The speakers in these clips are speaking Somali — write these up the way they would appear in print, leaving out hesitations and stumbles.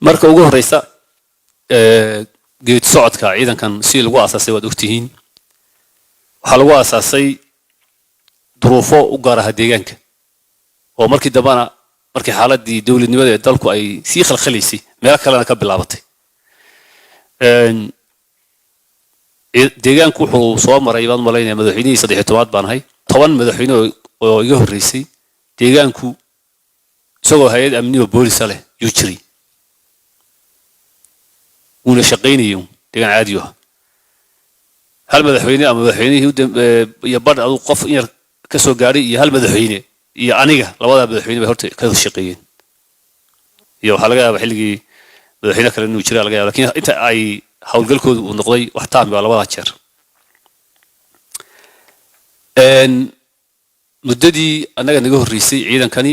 marka ugu horeysa geed socodka ciidankan si lagu aasasay wad ogtihiin waxa lagu aasasay duruufo u gaar ah deegaanka oo markii dambana markii xaaladii dawladnimada ee dalku ay si khalkhalaysay meel kale ka bilaabatay deegaanku wuxuu soo maray baan malaynaya madaxweynihii 13 baan ahay 10 madaxweyne oo iga horeysay deegaanku isagoo hay'ad amni oo boolis leh yuu jiray una shaqeynayo deegaan caadi ah hal madaxweyne ama madaxweynihii iyo badh adu qof in yar ka soo gaaray iyo hal madaxweyne iyo aniga labada madaxweyne bay horta ka shaqeeyeen iyo waxa laga yaabaa xilligii madaxweyne kale inuu jiray laga yaabaa laakiin inta ay hawlgalkoodu uu noqday wax taam ah labada jeer muddadii anaga naga horeysay ciidankani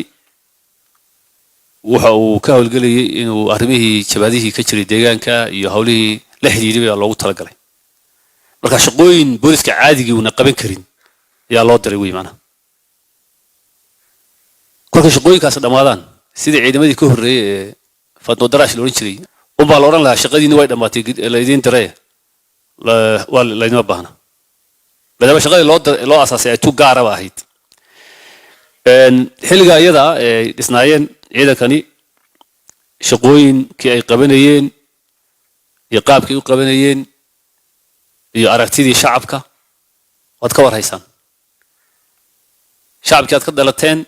waxa uu ka hawlgalayay inuu arrimihii jabadihii ka jiray deegaanka iyo hawlihii la xiriiray loogu talagalay marka shaqooyin booliska caadiga uu qaban karin ayaa loo diray weeymaana kolka shaqooyinkaas dhamaadaan sida ciidamadii ka horeeyay ee fadno daraash loo oran jiray uma la oran lahaa shaqadiina way dhamaatay leedin diray waa la inoo baahna badaba shaqadii loo asaasay ay tu gaar ah ahayd xilliga iyada ee dhisnaayeen ciidankani shaqooyinkii ay qabanayeen iyo qaabkii u qabanayeen iyo aragtidii shacabka wad ka warhaysaan shacabkii aad ka dalateen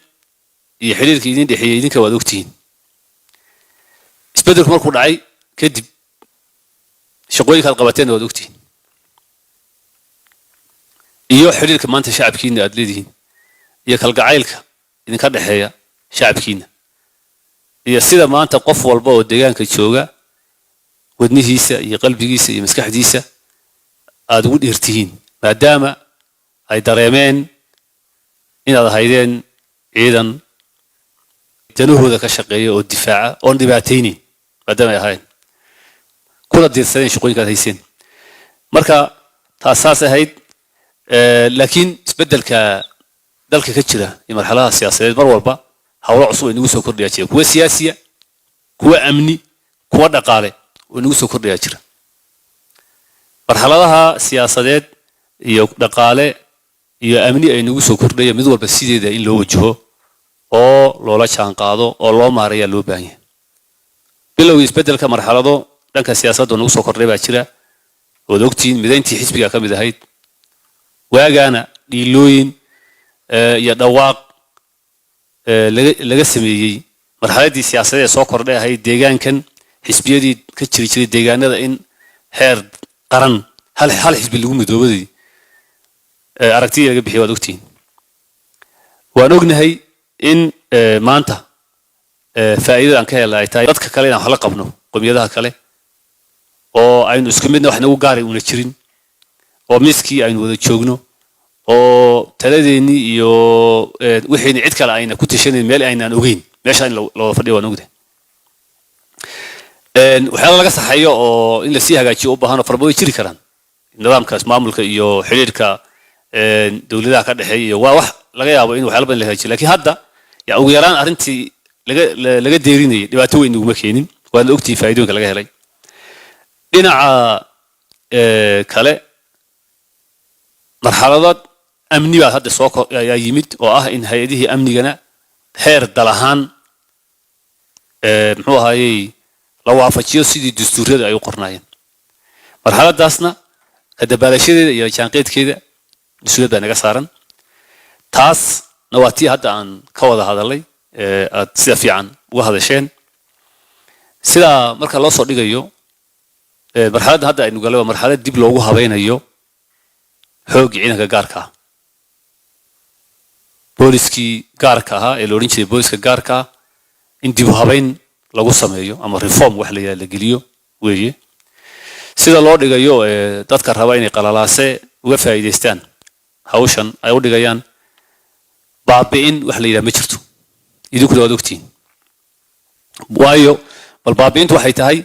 iyo xiriirkii idin dhexeeyay idinka wad ogtihiin isbedelku markuu dhacay kadib shaqooyinka aad qabateen wad ogtihiin iyo xiriirka maanta shacabkiina aad leedihiin iyo kalgacaylka idinka dhaxeeya shacabkiina iyo sida maanta qof walba oo deegaanka jooga wadnihiisa iyo qalbigiisa iyo maskaxdiisa aad ugu dhirtihiin maadaama ay dareemeen inaad ahaydeen ciidan danahooda ka shaqeeya oo difaaca oo dhibaataynin maadaama ay ahayn kula diirsadeen shaqooyinkaad hayseen marka taasaas ahayd laakiin isbedelka dalka ka jira iyo marxaladaha siyaasadeed mar walba hawlo cusub ay nagu soo kordhiyaa jira kuwa siyaasiya kuwa amni kuwa dhaqaale oo nagu soo kordhiyaa jira marxaladaha siyaasadeed iyo dhaqaale iyo amni ay nagu soo kordhaya mid walba sideeda in loo wajaho oo loola jaan qaado oo loo maareeyo loo baahan yahay bilowgii isbedelka marxalado dhanka siyaasadda nagu soo kordhay baa jira oo ogtiin midayntii xisbiga ka mid ahayd waagaana dhiilooyin iyo dhawaaq laga sameeyay marxaladii siyaasadeed soo kordhay ahayd deegaankan xisbiyadii ka jiray deegaanada in heer qaran hal xisbi lagu midoobay aragtida laga bixiyay waad ogtiin waan ognahay in maanta faa'iidada aan ka helay ay tahay dadka kale inaan wax la qabno qowmiyadaha kale oo aynu isku midna wax nagu gaaray una jirin oo miskii aynu wada joogno oo taladeeni iyo wixii cid kale ayna ku tashanayn meel aynaan ogeyn meesha in loo fadhiyo waan ognahay waxyaalo laga saxayo oo in la sii hagaajiyo u baahan oo farbo jiri karaan nidaamkaas maamulka iyo xiriirka dawladaha ka dhaxeeya iyo waa wax laga yaabo in waxyaalo badan la hagaajiyo laakiin hadda yaa ugu yaraan arrintii laga deerinayay dhibaato weyn uguma keenin waana ogtihiin faa'iidooyinka laga helay dhinaca kale marxaladad amni baa hadda soo ayaa yimid oo ah in hay'adihii amnigana heer dal ahaan muxuu ahaayey la waafajiyo sidii dastuuriyada ay u qornaayeen marxaladaasna ka dabaalashadeeda iyo jaanqeedkeeda mas-uuliyad baa naga saaran taasna waa tii hadda aan ka wada hadalay aad sida fiican uga hadasheen sidaa marka loo soo dhigayo marxaladda hadda aynu galay waa marxalad dib loogu habaynayo xoogii ciidanka gaarka ah booliskii gaarka ahaa ee la odhan jiray booliska gaarka ah in dib u habayn lagu sameeyo ama reform wax la geliyo weeye sida loo dhigayo dadka raba inay qalalaase uga faa'iideystaan hawshan ay u dhigayaan baabi'in wax la yidhaha ma jirto idinkuna waad ogtihiin waayo bal baabi'intu waxay tahay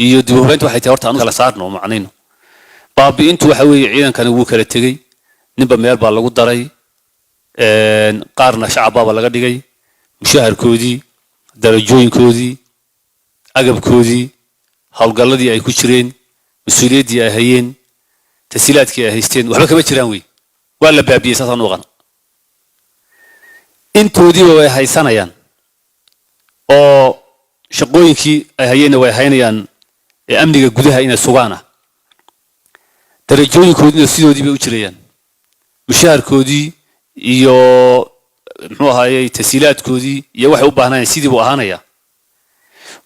iyo dib u habayntu waxay tahay horta anu kala saarno oo macnayno baabi'intu waxa weeye ciidankani wuu kala tegey ninba meel baa lagu daray qaarna shacab baa laga dhigay mushaharkoodii darajooyinkoodii agabkoodii hawlgalladii ay ku jireen mas'uuliyaddii ay hayeen tasiilaadkii ay haysteen waxba kama jiraan wey waa la baabiyey saasaan u qan intoodiiba way haysanayaan oo shaqooyinkii ay hayeenna way haynayaan ee amniga gudaha inay sugaan ah darajooyinkoodiina sidoodii bay u jirayaan mushaharkoodii iyo muxuu ahaayey tasiilaadkoodii iyo waxay u baahnayeen sidii buu ahaanayaa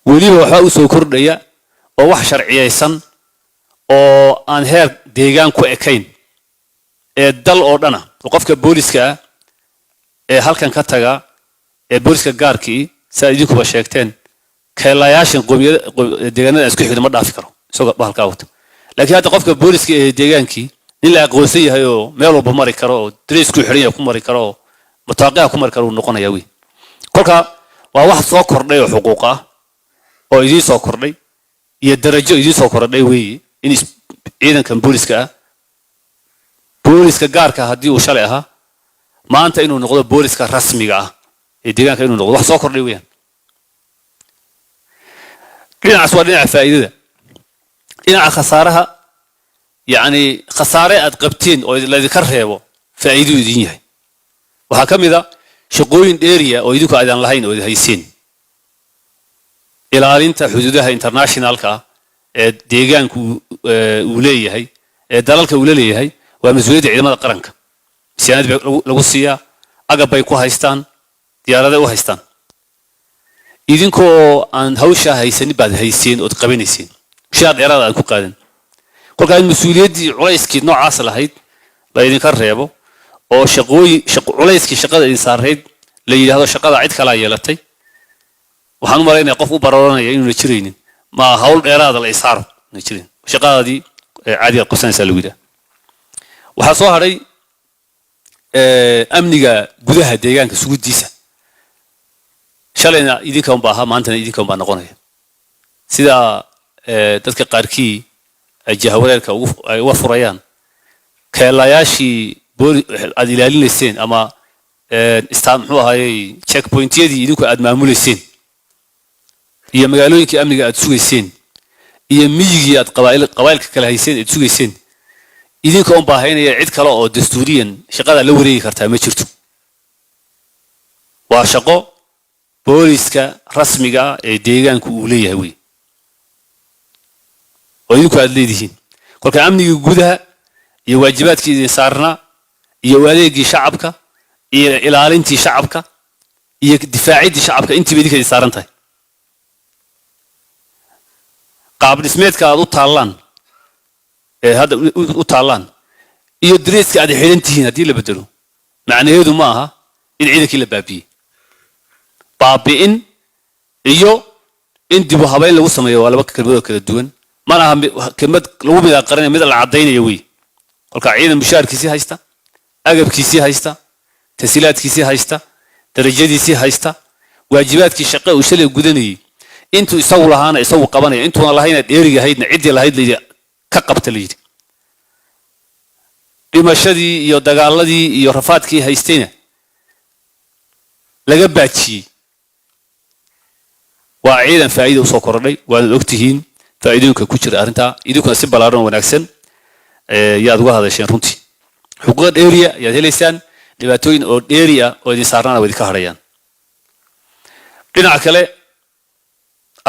weliba waxbaa u soo kordhaya oo wax sharciyaysan oo aan heer deegaan ku ekayn ee dal oo dhana oo qofka booliska ah ee halkan ka taga ee booliska gaarkii saa idinkuba sheegteen keelayaashan deegaanada isku xigta ma dhaafi karo isagoo bahalkaa wata laakiin hadda qofka booliska ee deegaankii in la aqoonsan yahay oo meel walba mari karo oo dareesku xidhan yahay ku mari karo oo mutaaqica ku mari karo uu noqonayaa wey kolka waa wax soo kordhay oo xuquuq ah oo idiin soo kordhay iyo darajo idiin soo kordhay weeye in ciidankan booliska ah booliska gaarka haddii uu shalay ahaa maanta inuu noqdo booliska rasmiga ah ee deegaanka inuu noqdo wax soo kordhay weeyaan dhinacaas waa dhinaca faa'iidada dhinaca khasaaraha yacni khasaare aad qabteen oo laydinka reebo faa'iiduu idin yahay waxaa ka mid a shaqooyin dheeriya oo idinku aydaan lahayn oo idin hayseen ilaalinta xuduudaha internationalka ah ee deegaanku uu leeyahay ee dalalka uu leeyahay waa mas'uuliyadda ciidamada qaranka siyaanad lagu siiyaa agab bay ku haystaan diyaarada u haystaan idinkoo aan hawsha haysanin baad hayseen ood qabanayseen mushaar dheeraada aad ku qaadan kolkaa in mas-uuliyaddii culayskii noocaas lahayd la idinka reebo oo culayskii shaqada idin saarayd la yidhaahdo shaqada cid kalaa yeelatay waxaan u malaynaya qof u barooranaya inuuna jiraynin ma hawl dheeraada la isaaro na jirin shaqadaadii caadigaad qabsanaysaa lagu yidhaha waxaa soo hadhay amniga gudaha deegaanka suguddiisa shalayna idinkan baa ahaa maantana idinkan baa noqonaya sida dadka qaarkii ay jahawareerka ay uga furayaan keelayaashii aad ilaalinayseen ama muxuu ahaayey checkpointyadii idinku aad maamulayseen iyo magaalooyinkii amniga aad sugayseen iyo miyigii aad qabaa'ilka kala hayseen aad sugayseen idinka un baahaynaya cid kale oo dastuuriyan shaqada la wareegi kartaa ma jirto waa shaqo booliska rasmiga ah ee deegaanku uu leeyahay wey oo idinku aad leedihiin kolka amnigii gudaha iyo waajibaadkii idin saarnaa iyo adeegii shacabka iyo ilaalintii shacabka iyo difaaciddii shacabka intiiba idinka idin saaran tahay qaab dhismeedka aad u taallaan ee hadda u taallaan iyo dareeska aad xidhan tihiin haddii la bedelo macnaheedu ma aha in ciidankii la baabiyey baabi'in iyo in dib u habayn lagu sameeyo waa laba kelmadood kala duwan mana aha kelmad lagu midaaqarinayo mid la caddaynayo wey kolka ciidan mushaarkiisii haysta agabkiisii haysta tasiilaadkiisii haysta darajadiisii haysta waajibaadkii shaqo uu shalay gudanayay intuu isagu lahaana isagu qabanaya intuuna lahayna dheeriga ahaydna ciddii lahayd layidhi ka qabta layidhi dhimashadii iyo dagaaladii iyo rafaadkii haystayna laga baajiyey waa ciidan faa'iida usoo kordhay waanaad ogtihiin faa'iidooyinka ku jira arrintaa idinkuna si ballaaran oo wanaagsan yaad uga hadasheen runtii xuquuqa dheeriya ayaad helaysaan dhibaatooyin oo dheeri ah oo idin saarnaana waa idinka hadhayaan dhinaca kale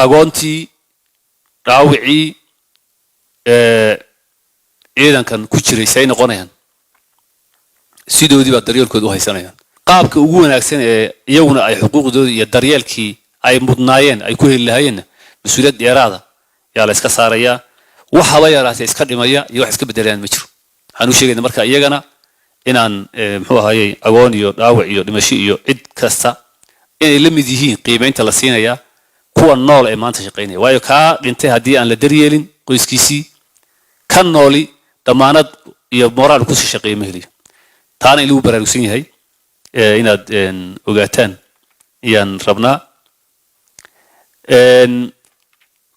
agoontii dhaawicii ciidankan ku jiray say noqonayaan sidoodii baa daryeelkooda u haysanayaan qaabka ugu wanaagsan ee iyaguna ay xuquuqdooda iyo daryeelkii ay mudnaayeen ay ku heli lahaayeenna mas-uuliyad dheeraada yaa la iska saarayaa wax haba yaraatee iska dhimaya iyo wax iska bedelayaan ma jiro waxaan u sheegayna marka iyagana inaan muxuu ahaayey agoon iyo dhaawac iyo dhimasho iyo cid kasta inay la mid yihiin qiimaynta la siinayaa kuwa nool ee maanta shaqaynaya waayo kaa dhintay haddii aan la daryeelin qoyskiisii ka nooli damaanad iyo moraal kusii shaqeeya ma heliyo taana in lagu baraarugsan yahay inaad ogaataan ayaan rabnaa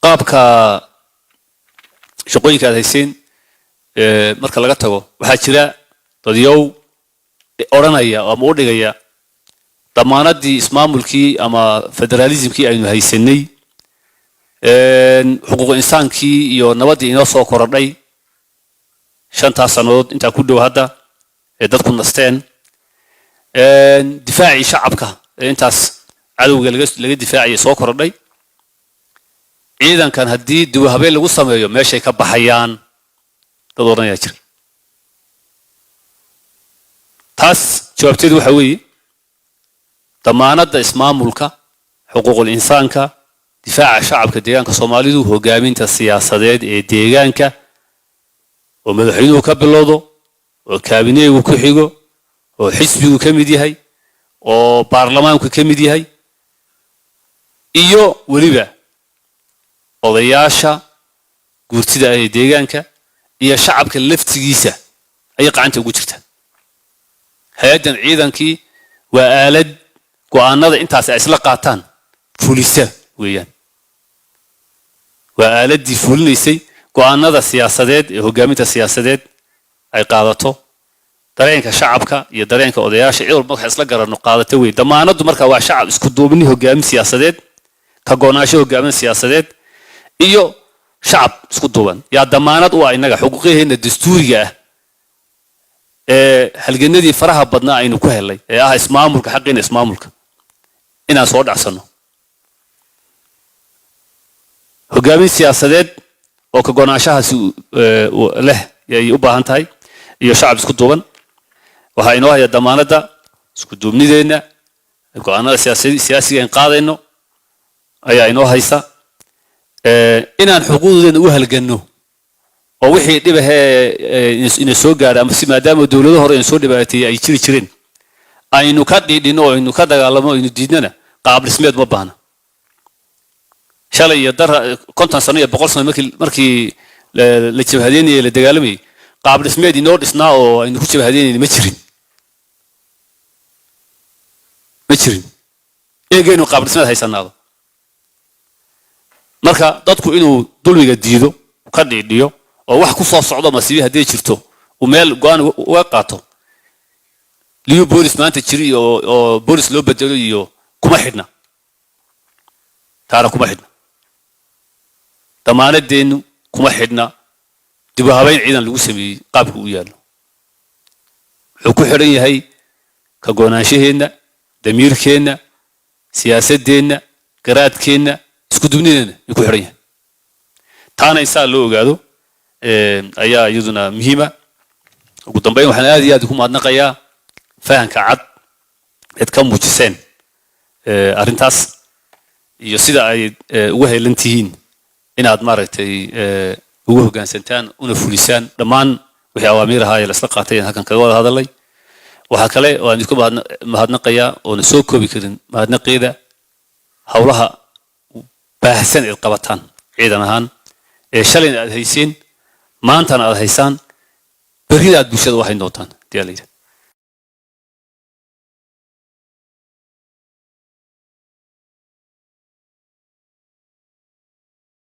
qaabka shaqooyinka aad hayseen marka laga tago waxaa jira dadyow odhanaya ama u dhigaya damaanadii ismaamulkii ama federalismkii aynu haysanay xuquuq insaankii iyo nabadii inoo soo korodhay 5 sanadood inta ku dhow hadda ee dadku nasteen difaaci shacabka intaas cadawga laga difaaciyay soo korodhay ciidankan haddii dib u habeen lagu sameeyo meeshay ka baxayaan dad oran yaa jira taas jawaabteedu waxa weeye damaanadda ismaamulka xuquuqul insaanka difaaca shacabka deegaanka Soomaalidu hogaaminta siyaasadeed ee deegaanka oo madaxweynuhu ka bilowdo oo kaabineegu ku xigo oo xisbigu ka mid yahay oo baarlamaanku ka mid yahay iyo waliba odayaasha guurtida ee deegaanka iyo shacabka laftigiisa ay gacanta ugu jirta hay'adan ciidankii waa aalad go'aanada intaas ay isla qaataan fulisa weeyaan waa aaladii fulinaysay go'aanada siyaasadeed ee hogaaminta siyaasadeed ay qaadato dareenka shacabka iyo dareenka odayaasha cid walba waxa isla garanno qaadato weey damaanadu marka waa shacab isku duubni hogaamin siyaasadeed ka go'aansho hogaamin siyaasadeed iyo shacab isku duuban yaa damaanad u ah inaga xuquuqeena dastuuriga ah ee halganadii faraha badnaa aynu ku helay ee ah ismaamulka xaqina ismaamulka inaan soo dhacsano hogaamin siyaasadeed oo ka go'aanshahaasi leh ay u baahan tahay iyo shacab isku duuban waxa inoo haya damaanada isku duubnideena go'aanada siyaasiga aan qaadayno ayaa inoo haysa inaan xuquuqdeena u halganno oo wixii dhibahee in soo gaadha ama si maadaama dawladaha hore in soo dhibaatay ay jiri jireen aynu ka dhidhino oo aynu ka dagaalamo aynu diidnana qaab dhismeed ma baahna shalay iyo dar 50 sano iyo 100 sano markii la jabhadeynayay la dagaalamay qaab dhismeed inoo dhisnaa oo aynu ku jabhadeynayay ma jirin eegaynu qaab dhismeed haysanaado marka dadku inuu dulmiga diido ka dhidhiyo oo wax ku soo socdo masiibi hadii jirto oo meel go'aan uga qaato liyo boolis maanta jiri oo boolis loo bedelo iyo kuma xidhna taara kuma xidhna damaanadeenu kuma xidhna dib u habeyn ciidan lagu sameeyay qaabku u yaalo wuxuu ku xidhan yahay ka go'aanshaheena damiirkeena siyaasadeena garaadkeena isku dubnideena ku xidhan yahay taana insa loo ogaado ayaa iyaduna muhiima ugu dambeyn waxaan aad iyo aad ku mahadnaqayaa fahanka cad ee ka muujiseen arintaas iyo sida ay uga heelantihiin inaad maaragtay ugu hoggaansantaan una fulisaan dhammaan wixii awaamiiraha ay la isla qaatay halkan kaga wada hadalay waxa kale oo aan isku mahadnaqayaa oo soo koobi karin mahadnaqeeda hawlaha baahsan ee qabataan ciidan ahaan ee shalay aad hayseen maantana aad haysaan berrida aad bulshada waxay noqotaan diyaar